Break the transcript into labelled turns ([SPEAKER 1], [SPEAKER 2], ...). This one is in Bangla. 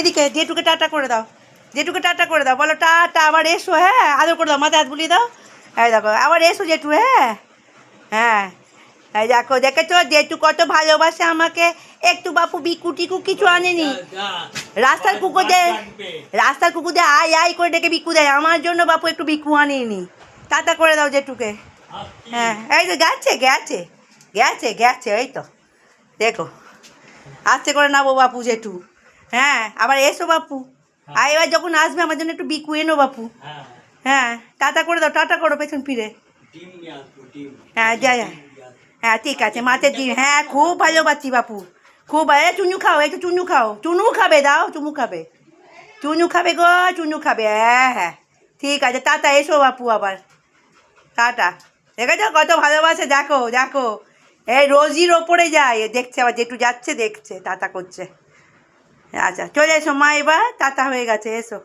[SPEAKER 1] ওইদিকে জেঠুকে টাটা করে দাও, জেঠুকে টাটা করে দাও, বলো টাটা, আবার এসো, হ্যাঁ আদর করে দাও, মাথায় হাত বুলিয়ে দাও, হ্যাঁ দেখো আবার এসো জেঠু, হ্যাঁ হ্যাঁ, এই দেখো দেখেছো জেঠু কত ভালোবাসে আমাকে। একটু বাপু বিকু টিকু কিছু আনেনি, রাস্তার কুকুরদের, রাস্তার কুকুরদের আয় আয় করে ডেকে বিকু দেয়, আমার জন্য বাপু একটু বিকু আনেনি। টাটা করে দাও জেঠুকে। হ্যাঁ এই তো গেছে গেছে গেছে গেছে, এই তো দেখো আস্তে করে নাবো বাপু জেঠু। হ্যাঁ আবার এসো বাপু, আর এবার যখন আসবে আমার জন্য একটু বিকু এনো বাপু। হ্যাঁ টাটা করে দাও, টাটা করো পেছন ফিরে। হ্যাঁ যা যা, হ্যাঁ ঠিক আছে মাছের ডিম, হ্যাঁ খুব ভালোবাসি বাপু, খুব ভালো। চুনু খাও, একটু চুনু খাও, চুনু খাবে দাও, চুমু খাবে, চুনু খাবে গো, চুনু খাবে, হ্যাঁ হ্যাঁ ঠিক আছে টাটা, এসো বাপু আবার, টাটা। দেখেছো কত ভালোবাসে, দেখো দেখো, এই রোজির ওপরে যায়, দেখছে আবার জেঠু যাচ্ছে দেখছে, টাটা করছে। আচ্ছা চলে এসো মা, এবার টাটা হয়ে গেছে, এসো।